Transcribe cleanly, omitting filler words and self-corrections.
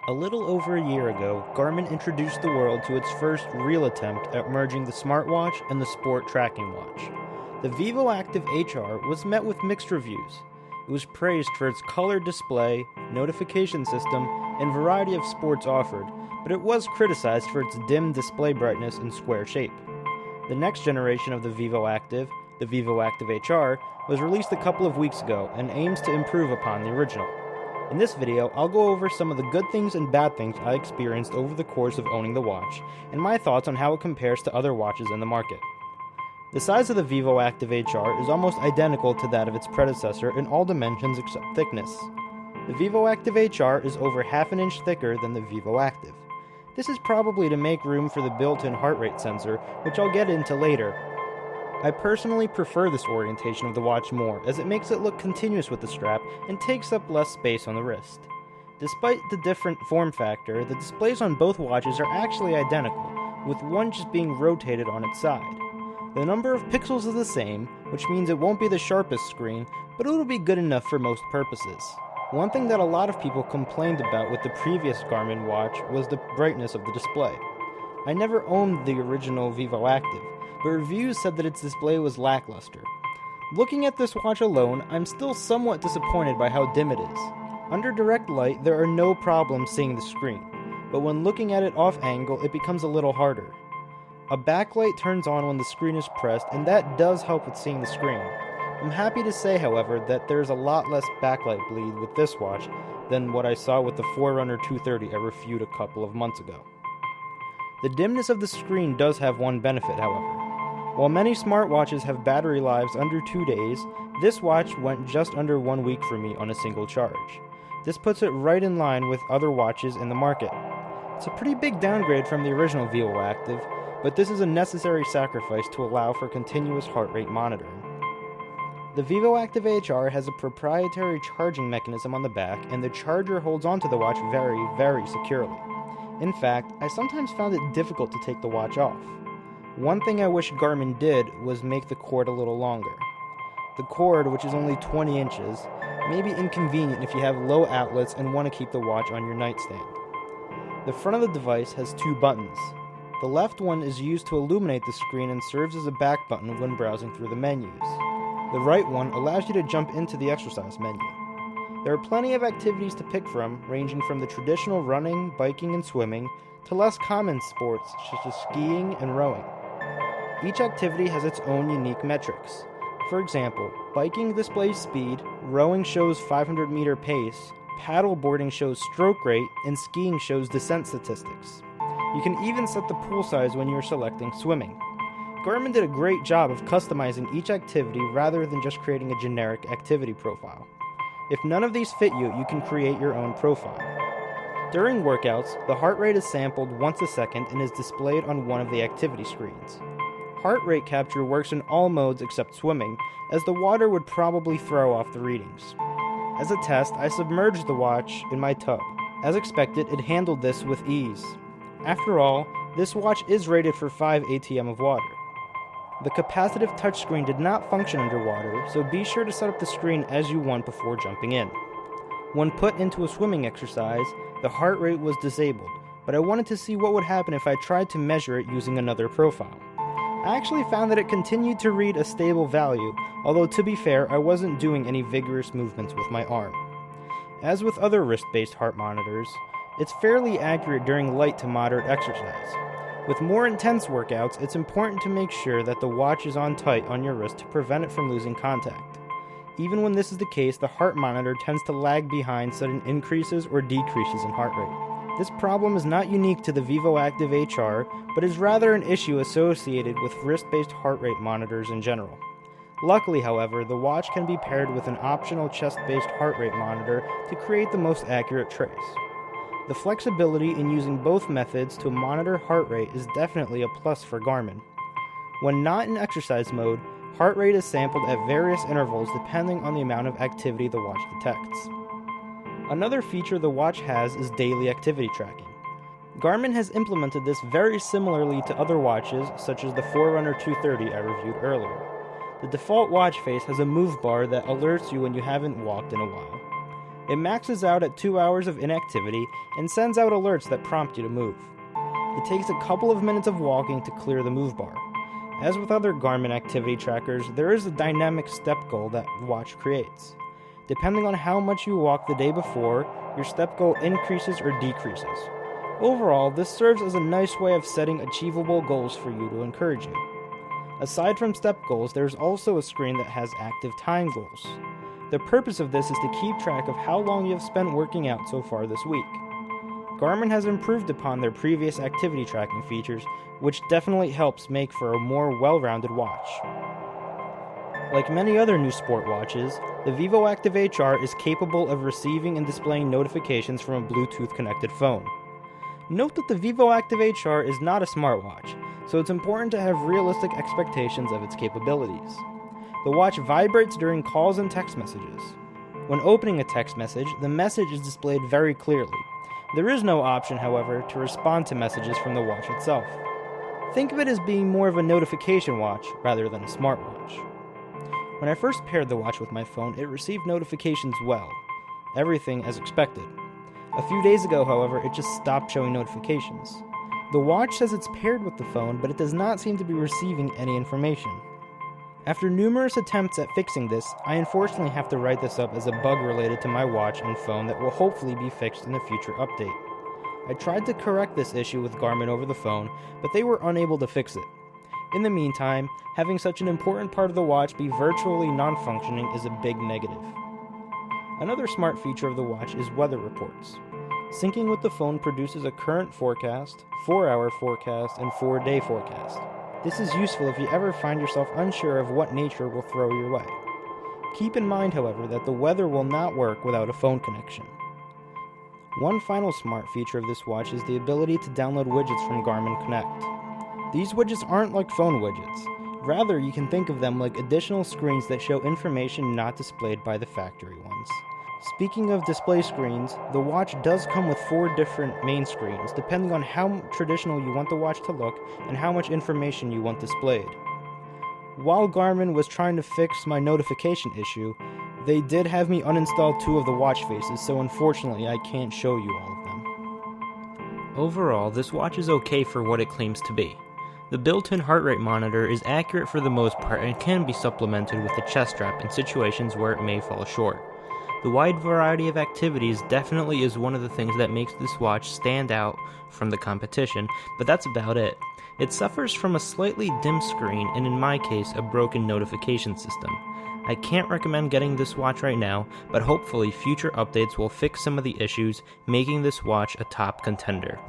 A little over a year ago, Garmin introduced the world to its first real attempt at merging the smartwatch and the sport tracking watch. The Vivoactive HR was met with mixed reviews. It was praised for its color display, notification system, and variety of sports offered, but it was criticized for its dim display brightness and square shape. The next generation of the Vivoactive HR, was released a couple of weeks ago and aims to improve upon the original. In this video, I'll go over some of the good things and bad things I experienced over the course of owning the watch, and my thoughts on how it compares to other watches in the market. The size of the Vivoactive HR is almost identical to that of its predecessor in all dimensions except thickness. The Vivoactive HR is over half an inch thicker than the Vivoactive. This is probably to make room for the built-in heart rate sensor, which I'll get into later. I personally prefer this orientation of the watch more, as it makes it look continuous with the strap and takes up less space on the wrist. Despite the different form factor, the displays on both watches are actually identical, with one just being rotated on its side. The number of pixels is the same, which means it won't be the sharpest screen, but it'll be good enough for most purposes. One thing that a lot of people complained about with the previous Garmin watch was the brightness of the display. I never owned the original Vivoactive, but reviews said that its display was lackluster. Looking at this watch alone, I'm still somewhat disappointed by how dim it is. Under direct light, there are no problems seeing the screen, but when looking at it off angle, it becomes a little harder. A backlight turns on when the screen is pressed, and that does help with seeing the screen. I'm happy to say, however, that there's a lot less backlight bleed with this watch than what I saw with the Forerunner 230 I reviewed a couple of months ago. The dimness of the screen does have one benefit, however. While many smartwatches have battery lives under 2 days, this watch went just under 1 week for me on a single charge. This puts it right in line with other watches in the market. It's a pretty big downgrade from the original Vivoactive, but this is a necessary sacrifice to allow for continuous heart rate monitoring. The Vivoactive HR has a proprietary charging mechanism on the back, and the charger holds onto the watch very, very securely. In fact, I sometimes found it difficult to take the watch off. One thing I wish Garmin did was make the cord a little longer. The cord, which is only 20 inches, may be inconvenient if you have low outlets and want to keep the watch on your nightstand. The front of the device has two buttons. The left one is used to illuminate the screen and serves as a back button when browsing through the menus. The right one allows you to jump into the exercise menu. There are plenty of activities to pick from, ranging from the traditional running, biking, and swimming, to less common sports such as skiing and rowing. Each activity has its own unique metrics. For example, biking displays speed, rowing shows 500-meter pace, paddleboarding shows stroke rate, and skiing shows descent statistics. You can even set the pool size when you're selecting swimming. Garmin did a great job of customizing each activity rather than just creating a generic activity profile. If none of these fit you, you can create your own profile. During workouts, the heart rate is sampled once a second and is displayed on one of the activity screens. Heart rate capture works in all modes except swimming, as the water would probably throw off the readings. As a test, I submerged the watch in my tub. As expected, it handled this with ease. After all, this watch is rated for 5 ATM of water. The capacitive touchscreen did not function underwater, so be sure to set up the screen as you want before jumping in. When put into a swimming exercise, the heart rate was disabled, but I wanted to see what would happen if I tried to measure it using another profile. I actually found that it continued to read a stable value, although to be fair, I wasn't doing any vigorous movements with my arm. As with other wrist-based heart monitors, it's fairly accurate during light to moderate exercise. With more intense workouts, it's important to make sure that the watch is on tight on your wrist to prevent it from losing contact. Even when this is the case, the heart monitor tends to lag behind sudden increases or decreases in heart rate. This problem is not unique to the Vivoactive HR, but is rather an issue associated with wrist-based heart rate monitors in general. Luckily, however, the watch can be paired with an optional chest-based heart rate monitor to create the most accurate trace. The flexibility in using both methods to monitor heart rate is definitely a plus for Garmin. When not in exercise mode, heart rate is sampled at various intervals depending on the amount of activity the watch detects. Another feature the watch has is daily activity tracking. Garmin has implemented this very similarly to other watches such as the Forerunner 230 I reviewed earlier. The default watch face has a move bar that alerts you when you haven't walked in a while. It maxes out at 2 hours of inactivity and sends out alerts that prompt you to move. It takes a couple of minutes of walking to clear the move bar. As with other Garmin activity trackers, there is a dynamic step goal that the watch creates. Depending on how much you walk the day before, your step goal increases or decreases. Overall, this serves as a nice way of setting achievable goals for you to encourage you. Aside from step goals, there's also a screen that has active time goals. The purpose of this is to keep track of how long you have spent working out so far this week. Garmin has improved upon their previous activity tracking features, which definitely helps make for a more well-rounded watch. Like many other new sport watches, the Vivoactive HR is capable of receiving and displaying notifications from a Bluetooth-connected phone. Note that the Vivoactive HR is not a smartwatch, so it's important to have realistic expectations of its capabilities. The watch vibrates during calls and text messages. When opening a text message, the message is displayed very clearly. There is no option, however, to respond to messages from the watch itself. Think of it as being more of a notification watch rather than a smartwatch. When I first paired the watch with my phone, it received notifications well. Everything as expected. A few days ago, however, it just stopped showing notifications. The watch says it's paired with the phone, but it does not seem to be receiving any information. After numerous attempts at fixing this, I unfortunately have to write this up as a bug related to my watch and phone that will hopefully be fixed in a future update. I tried to correct this issue with Garmin over the phone, but they were unable to fix it. In the meantime, having such an important part of the watch be virtually non-functioning is a big negative. Another smart feature of the watch is weather reports. Syncing with the phone produces a current forecast, 4-hour forecast, and 4-day forecast. This is useful if you ever find yourself unsure of what nature will throw your way. Keep in mind, however, that the weather will not work without a phone connection. One final smart feature of this watch is the ability to download widgets from Garmin Connect. These widgets aren't like phone widgets. Rather, you can think of them like additional screens that show information not displayed by the factory ones. Speaking of display screens, the watch does come with 4 different main screens, depending on how traditional you want the watch to look and how much information you want displayed. While Garmin was trying to fix my notification issue, they did have me uninstall 2 of the watch faces, so unfortunately I can't show you all of them. Overall, this watch is okay for what it claims to be. The built-in heart rate monitor is accurate for the most part and can be supplemented with a chest strap in situations where it may fall short. The wide variety of activities definitely is one of the things that makes this watch stand out from the competition, but that's about it. It suffers from a slightly dim screen and, in my case, a broken notification system. I can't recommend getting this watch right now, but hopefully future updates will fix some of the issues, making this watch a top contender.